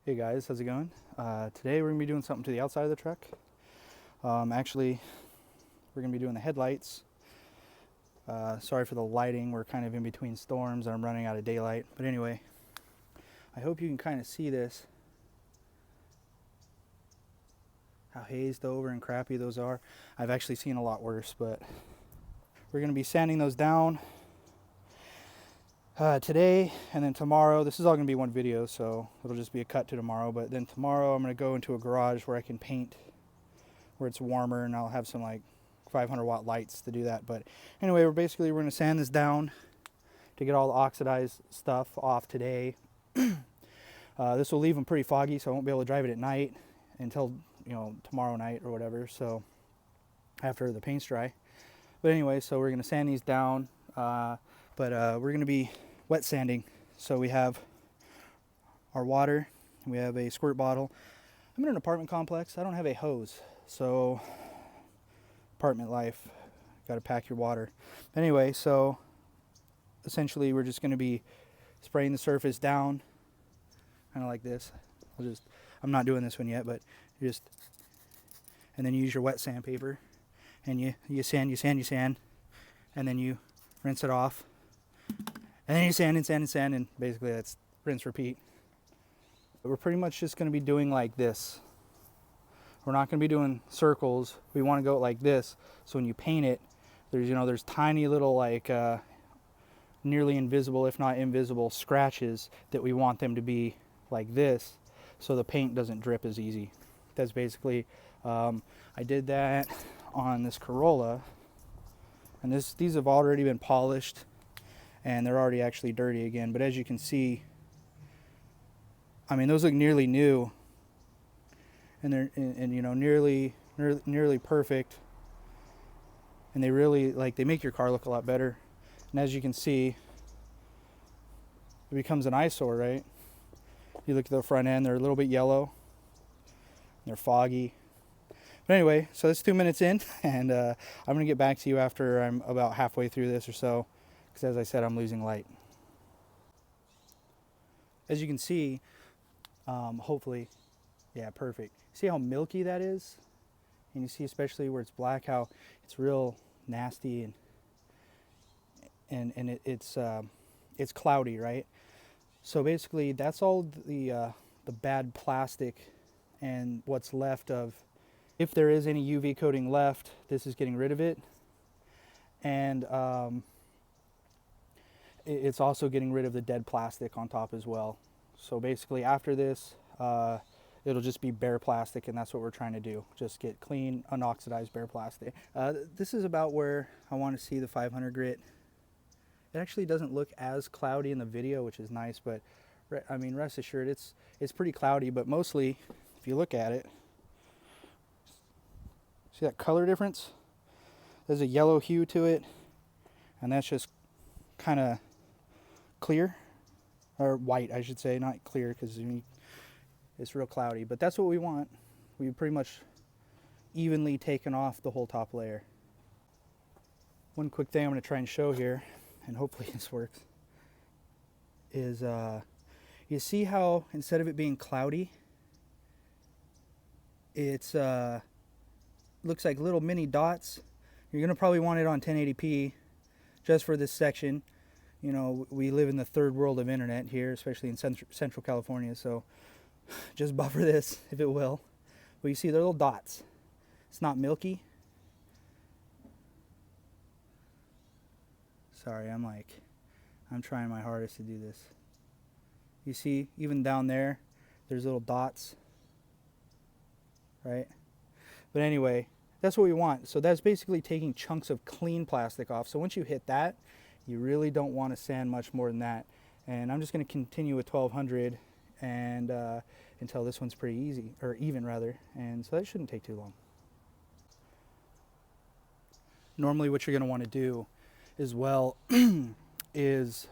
Hey guys, how's it going? Today we're going to be doing something to the outside of the truck. Actually, we're going to be doing the headlights. Sorry for the lighting, we're kind of in between storms and I'm running out of daylight. But anyway, I hope you can kind of see this. How hazed over and crappy those are. I've actually seen a lot worse, but we're going to be sanding those down today, and then tomorrow. This is all going to be one video, so it'll just be a cut to tomorrow. But then tomorrow I'm going to go into a garage where I can paint where it's warmer, and I'll have some like 500 watt lights to do that. But anyway, we're going to sand this down to get all the oxidized stuff off today. This will leave them pretty foggy, so I won't be able to drive it at night until tomorrow night or whatever, so after the paint's dry. But anyway, so we're going to sand these down, but we're going to be wet sanding. So we have our water, we have a squirt bottle. I'm in an apartment complex, I don't have a hose, so apartment life, got to pack your water. Anyway, so essentially we're just going to be spraying the surface down kind of like this. I'm not doing this one yet, but and then you use your wet sandpaper and you sand, and then you rinse it off, and then you sand, and basically that's rinse repeat. But we're pretty much just going to be doing like this. We're not going to be doing circles. We want to go like this, so when you paint it, there's tiny little like nearly invisible, if not invisible, scratches that we want them to be like this, so the paint doesn't drip as easy. That's basically, I did that on this Corolla, and these have already been polished, and they're already actually dirty again. But as you can see, I mean, those look nearly new, and they're nearly perfect, and they really they make your car look a lot better. And as you can see, it becomes an eyesore, right? You look at the front end, they're a little bit yellow, they're foggy. But anyway, so it's 2 minutes in, and I'm going to get back to you after I'm about halfway through this or so, because as I said, I'm losing light. As you can see, hopefully, yeah, perfect. See how milky that is? And you see especially where it's black, how it's real nasty, and it's cloudy, right? So basically, that's all the bad plastic and what's left of. If there is any UV coating left, this is getting rid of it, and it's also getting rid of the dead plastic on top as well. So basically, after this, it'll just be bare plastic, and that's what we're trying to do. Just get clean, unoxidized bare plastic. This is about where I want to see the 500 grit. It actually doesn't look as cloudy in the video, which is nice, but I mean, rest assured, it's pretty cloudy. But mostly, if you look at it, see that color difference? There's a yellow hue to it, and that's just kind of clear, or white, I should say, not clear, because it's real cloudy. But that's what we want. We've pretty much evenly taken off the whole top layer. One quick thing I'm going to try and show here, and hopefully this works, is you see how instead of it being cloudy, it's looks like little mini dots. You're going to probably want it on 1080p just for this section. You know, we live in the third world of internet here, especially in Central California, so just buffer this if it will. But you see the little dots. It's not milky. Sorry, I'm trying my hardest to do this. You see, even down there, there's little dots, right? But anyway, that's what we want. So that's basically taking chunks of clean plastic off. So once you hit that, you really don't want to sand much more than that. And I'm just going to continue with 1200 and until this one's pretty easy, or even rather. And so that shouldn't take too long. Normally what you're going to want to do as well is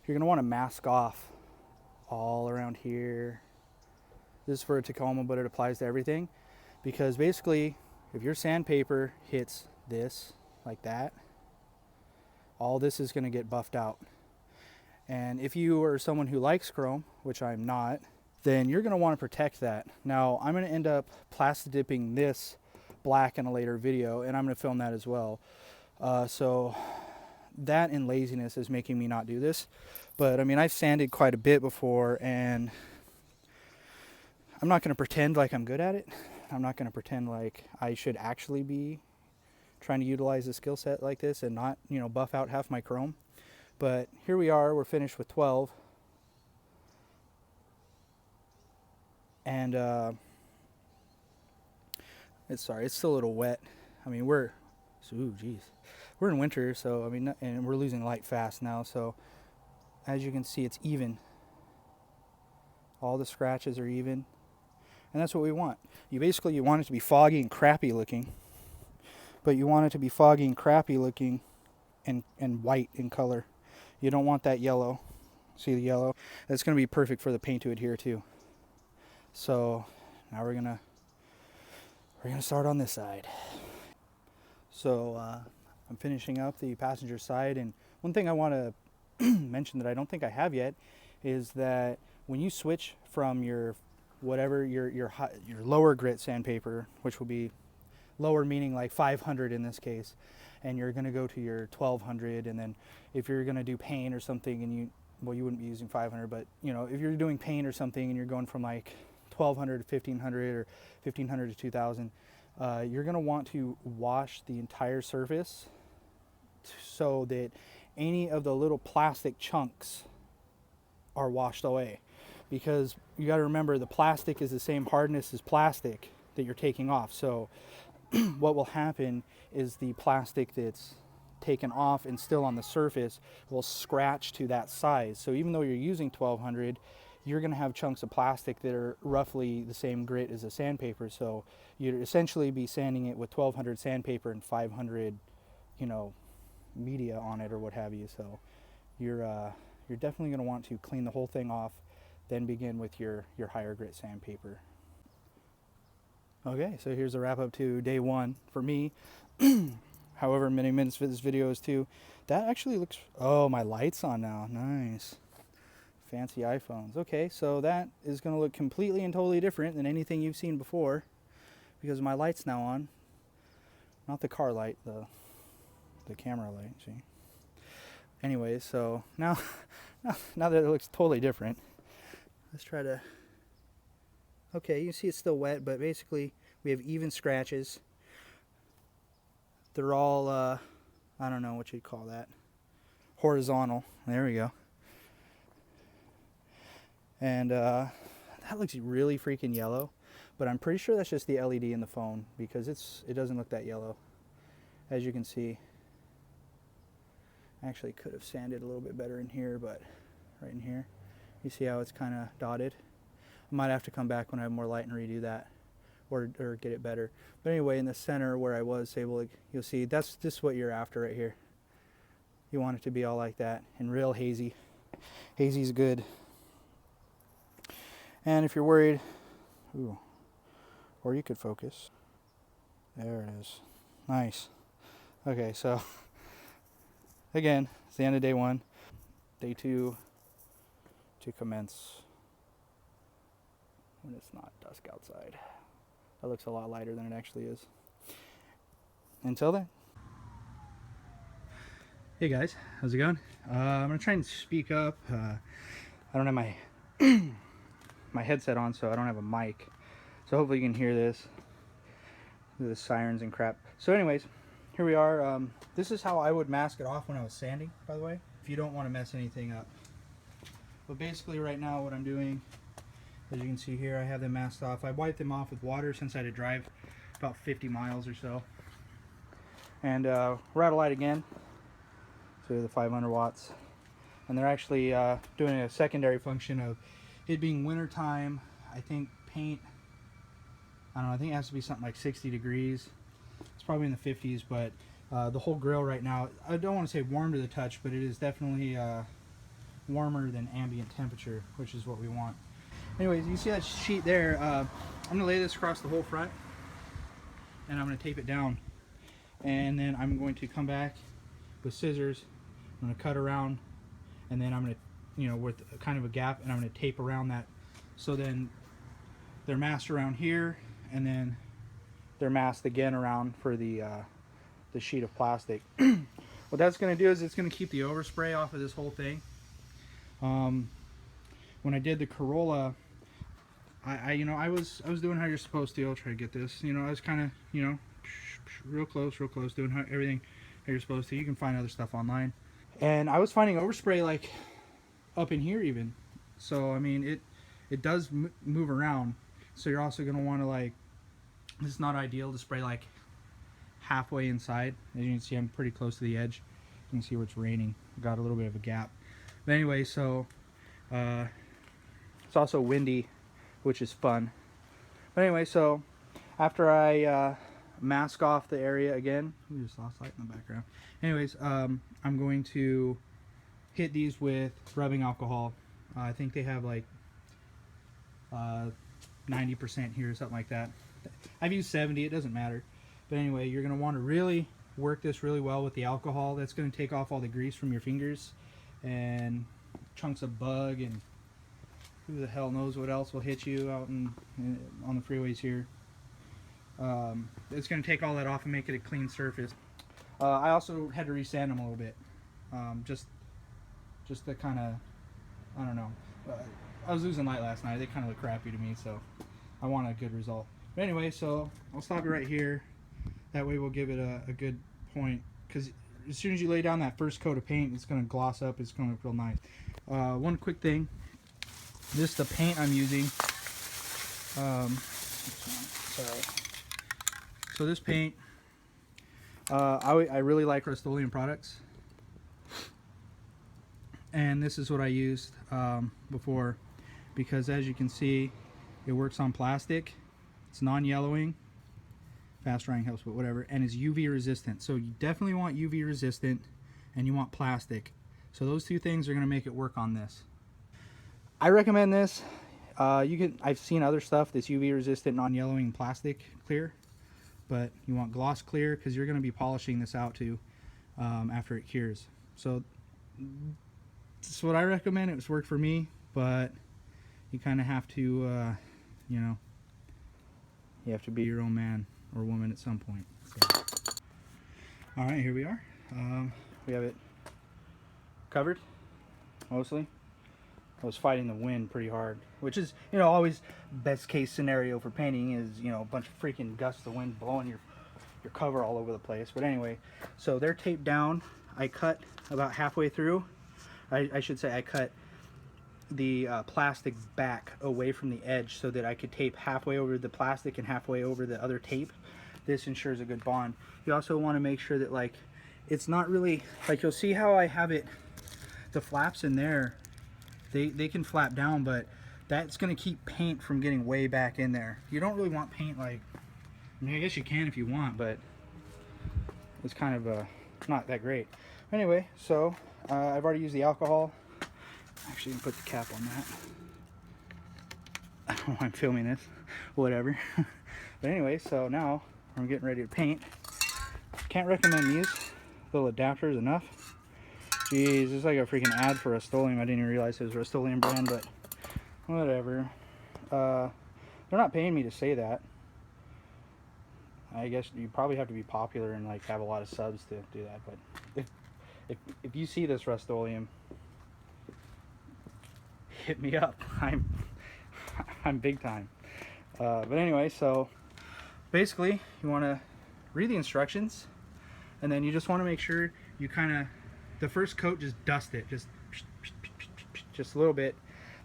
you're going to want to mask off all around here. This is for a Tacoma, but it applies to everything. Because basically, if your sandpaper hits this, like that, all this is going to get buffed out. And if you are someone who likes chrome, which I'm not, then you're going to want to protect that. Now, I'm going to end up plastic dipping this black in a later video, and I'm going to film that as well. So that and laziness is making me not do this. But I mean, I've sanded quite a bit before, and I'm not going to pretend like I'm good at it. I'm not going to pretend like I should actually be trying to utilize a skill set like this and not, you know, buff out half my chrome. But here we are, we're finished with 12. And it's still a little wet. I mean, we're in winter, so I mean, and we're losing light fast now. So as you can see, it's even. All the scratches are even, and that's what we want. You want it to be foggy and crappy looking, but you want it to be foggy and crappy looking and white in color. You don't want that yellow. See the yellow? That's going to be perfect for the paint to adhere to. So now we're gonna start on this side. So I'm finishing up the passenger side, and one thing I want to mention that I don't think I have yet is that when you switch from your lower grit sandpaper, which will be lower meaning like 500 in this case, and you're going to go to your 1200, and then if you're going to do paint or something, and you wouldn't be using 500, but you know, if you're doing paint or something and you're going from like 1200 to 1500 or 1500 to 2000, you're going to want to wash the entire surface so that any of the little plastic chunks are washed away, because you got to remember the plastic is the same hardness as plastic that you're taking off. So what will happen is the plastic that's taken off and still on the surface will scratch to that size. So even though you're using 1200, you're going to have chunks of plastic that are roughly the same grit as a sandpaper. So you'd essentially be sanding it with 1200 sandpaper and 500, you know, media on it or what have you. So you're definitely going to want to clean the whole thing off, then begin with your higher grit sandpaper. Okay, so here's a wrap up to day one for me. However many minutes this video is too. That actually looks, oh, my light's on now. Nice. Fancy iPhones. Okay, so that is going to look completely and totally different than anything you've seen before, because my light's now on. Not the car light, the camera light, see? Anyways, so now that it looks totally different, let's try to, okay, you see it's still wet, but basically we have even scratches. They're all, I don't know what you'd call that, horizontal. There we go. And that looks really freaking yellow, but I'm pretty sure that's just the LED in the phone, because it doesn't look that yellow. As you can see, I actually could have sanded a little bit better in here, but right in here, you see how it's kind of dotted. I might have to come back when I have more light and redo that, or get it better. But anyway, in the center where I was able to, you'll see that's just what you're after right here. You want it to be all like that and real hazy. Hazy's good. And if you're worried, ooh, or you could focus. There it is. Nice. Okay, so again, it's the end of day one. Day two to commence when it's not dusk outside. That looks a lot lighter than it actually is. Until then. Hey guys, how's it going? I'm gonna try and speak up. I don't have my my headset on, so I don't have a mic. So hopefully you can hear this. The sirens and crap. So anyways, here we are. This is how I would mask it off when I was sanding, by the way, if you don't want to mess anything up. But basically right now what I'm doing, as you can see here, I have them masked off. I wiped them off with water since I had to drive about 50 miles or so. And we're out of light again. So the 500 watts. And they're actually doing a secondary function of it being winter time. I think paint, I don't know, I think it has to be something like 60 degrees. It's probably in the 50s, but the whole grill right now, I don't want to say warm to the touch, but it is definitely warmer than ambient temperature, which is what we want. Anyways, you see that sheet there, I'm going to lay this across the whole front, and I'm going to tape it down. And then I'm going to come back with scissors, I'm going to cut around, and then I'm going to, you know, with kind of a gap, and I'm going to tape around So then they're masked around here, and then they're masked again around for the sheet of plastic. What that's going to do is it's going to keep the overspray off of this whole thing. When I did the Corolla, I was doing how you're supposed to. I'll try to get this. I was kind of, real close, doing everything how you're supposed to. You can find other stuff online. And I was finding overspray like up in here even. So I mean, it does move around. So you're also going to want to, like, this is not ideal to spray like halfway inside. As you can see, I'm pretty close to the edge. You can see where it's raining. Got a little bit of a gap. But anyway, so it's also windy, which is fun. But anyway, so after I mask off the area again, we just lost light in the background. Anyways, I'm going to hit these with rubbing alcohol. I think they have like 90% here, something like that. I've used 70, it doesn't matter. But anyway, you're going to want to really work this really well with the alcohol. That's going to take off all the grease from your fingers and chunks of bug, and who the hell knows what else will hit you out on the freeways here. It's going to take all that off and make it a clean surface. I also had to resand them a little bit, just to kind of, I don't know. I was losing light last night. They kind of look crappy to me, so I want a good result. But anyway, so I'll stop it right here. That way we'll give it a good point, because as soon as you lay down that first coat of paint, it's going to gloss up. It's going to look real nice. One quick thing. This is the paint I'm using. Sorry. So this paint, I really like Rust-Oleum products, and this is what I used before, because as you can see, it works on plastic. It's non-yellowing. Fast drying helps, but whatever, and is UV resistant. So you definitely want UV resistant, and you want plastic. So those two things are going to make it work on this. I recommend this. I've seen other stuff that's UV resistant, non-yellowing plastic clear, but you want gloss clear because you're going to be polishing this out too after it cures. So that's what I recommend. It's worked for me, but you kind of have to, you have to be your own man or woman at some point. So. All right, here we are. We have it covered mostly. I was fighting the wind pretty hard, which is, always best case scenario for painting is, a bunch of freaking gusts of wind blowing your cover all over the place. But anyway, so they're taped down. I cut about halfway through. I should say I cut the plastic back away from the edge so that I could tape halfway over the plastic and halfway over the other tape. This ensures a good bond. You also want to make sure that, like, it's not really, like, you'll see how I have it, the flaps in there, they can flap down, but that's going to keep paint from getting way back in there. You don't really want paint, like, I mean, I guess you can if you want, but it's kind of not that great. Anyway, so I've already used the alcohol. Actually, you can put the cap on that. I don't know why I'm filming this. Whatever. But anyway, so now I'm getting ready to paint. Can't recommend these little adapters enough. Jeez, it's like a freaking ad for Rust-Oleum. I didn't even realize it was a Rust-Oleum brand, but whatever. They're not paying me to say that. I guess you probably have to be popular and like have a lot of subs to do that. But if you see this Rust-Oleum, hit me up. I'm big time. But anyway, so basically you want to read the instructions, and then you just want to make sure you kind of, the first coat, just dust it, just a little bit.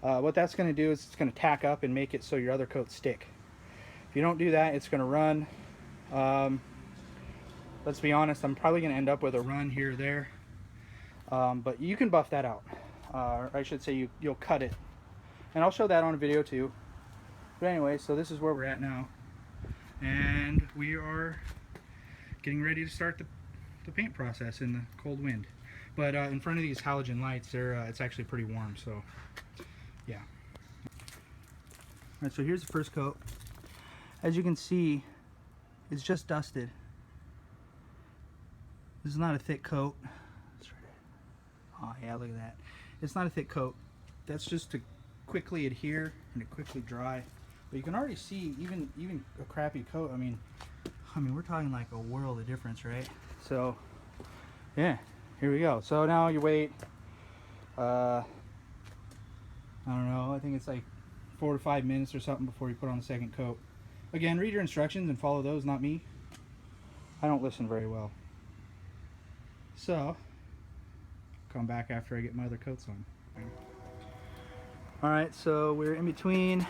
What that's going to do is it's going to tack up and make it so your other coats stick. If you don't do that, it's going to run. Let's be honest, I'm probably going to end up with a run here or there, but you can buff that out. Or I should say you'll cut it, and I'll show that on a video too. But anyway, so this is where we're at now, and we are getting ready to start the paint process in the cold wind. But in front of these halogen lights, it's actually pretty warm, so yeah. Alright, so here's the first coat. As you can see, it's just dusted. This is not a thick coat. Oh yeah, look at that. It's not a thick coat. That's just to quickly adhere and it quickly dry. But you can already see even a crappy coat. I mean we're talking like a world of difference, right? So yeah, here we go. So now you wait. I don't know. I think it's like 4 to 5 minutes or something before you put on the second coat. Again, read your instructions and follow those, not me. I don't listen very well. So, come back after I get my other coats on. Alright, so we're in between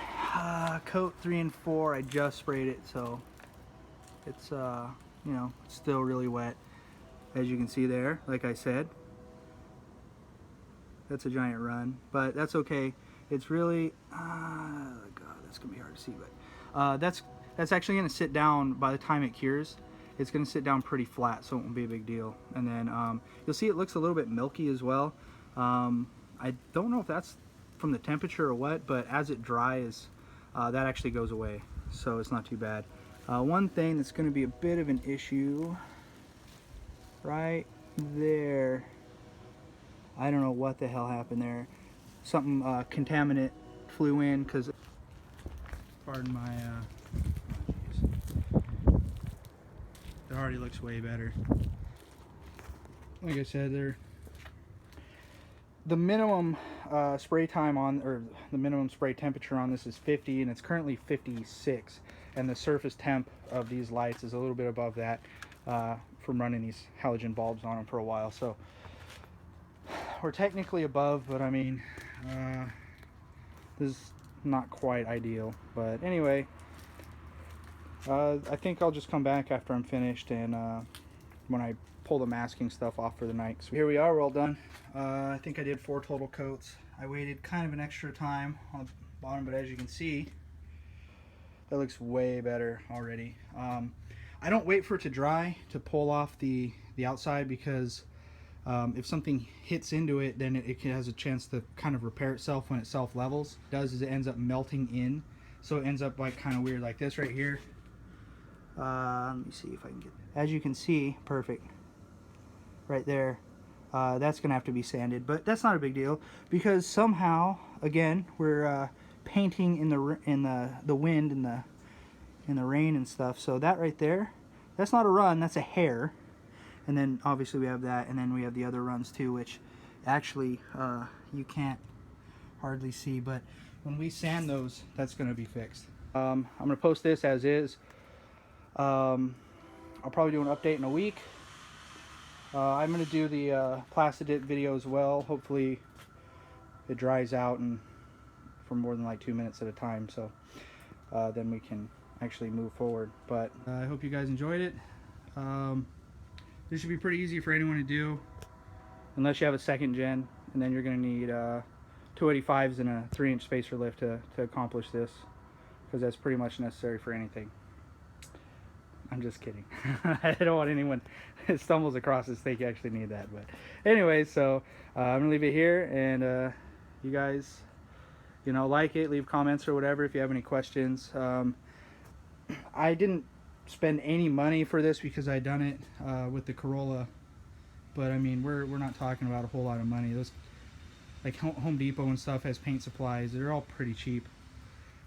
coat 3 and 4. I just sprayed it, so it's you know, it's still really wet, as you can see there. Like I said, that's a giant run, but that's okay. It's really God, that's gonna be hard to see, but that's actually gonna sit down by the time it cures. It's gonna sit down pretty flat, so it won't be a big deal. And then you'll see it looks a little bit milky as well. I don't know if that's from the temperature or what, but as it dries, that actually goes away, so it's not too bad. One thing that's going to be a bit of an issue right there, I don't know what the hell happened there. Something contaminant flew in, because pardon my it already looks way better. Like I said, the minimum spray time on, or the minimum spray temperature on this is 50, and it's currently 56, and the surface temp of these lights is a little bit above that from running these halogen bulbs on them for a while. So we're technically above, but I mean this is not quite ideal. But anyway, I think I'll just come back after I'm finished, and when I pull the masking stuff off for the night. So here we are, we're all done. I think I did 4 total coats. I waited kind of an extra time on the bottom, but as you can see, that looks way better already. I don't wait for it to dry to pull off the outside, because if something hits into it, then it has a chance to kind of repair itself when it self-levels. What it does is it ends up melting in, so it ends up like kind of weird like this right here. Let me see if I can get, as you can see, perfect right there. That's gonna have to be sanded, but that's not a big deal, because somehow, again, we're painting in the wind and the rain and stuff. So that right there, that's not a run, that's a hair. And then obviously we have that, and then we have the other runs too, which actually you can't hardly see, but when we sand those, that's gonna be fixed. I'm gonna post this as is. I'll probably do an update in a week. I'm going to do the Plastidip video as well. Hopefully it dries out and for more than like 2 minutes at a time, so then we can actually move forward. But I hope you guys enjoyed it. This should be pretty easy for anyone to do, unless you have a second gen, and then you're going to need 285s and a 3-inch spacer lift to accomplish this, because that's pretty much necessary for anything. I'm just kidding. I don't want anyone that stumbles across this think you actually need that. But anyway, so I'm gonna leave it here, and you guys, you know, like it, leave comments or whatever if you have any questions. I didn't spend any money for this because I done it with the Corolla, but I mean we're not talking about a whole lot of money. Those, like Home Depot and stuff, has paint supplies. They're all pretty cheap,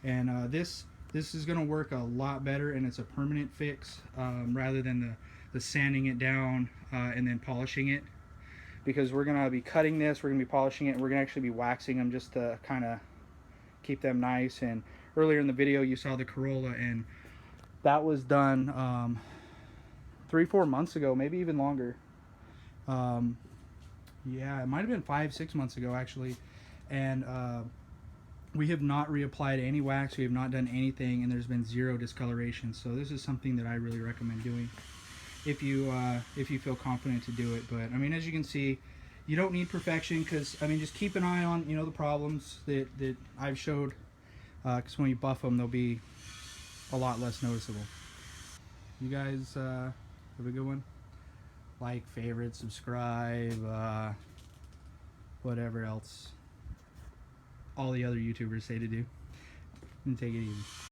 and this is going to work a lot better, and it's a permanent fix rather than the sanding it down and then polishing it, because we're going to be cutting this, we're going to be polishing it, and we're going to actually be waxing them just to kind of keep them nice. And earlier in the video you saw the Corolla, and that was done 3-4 months ago, maybe even longer. Yeah, it might have been 5-6 months ago actually, and we have not reapplied any wax, we have not done anything, and there's been 0 discoloration. So this is something that I really recommend doing if you feel confident to do it. But I mean, as you can see, you don't need perfection, because I mean, just keep an eye on, you know, the problems that I've showed, because when you buff them, they'll be a lot less noticeable. You guys have a good one. Like, favorite, subscribe, whatever else all the other YouTubers say to do, and take it easy.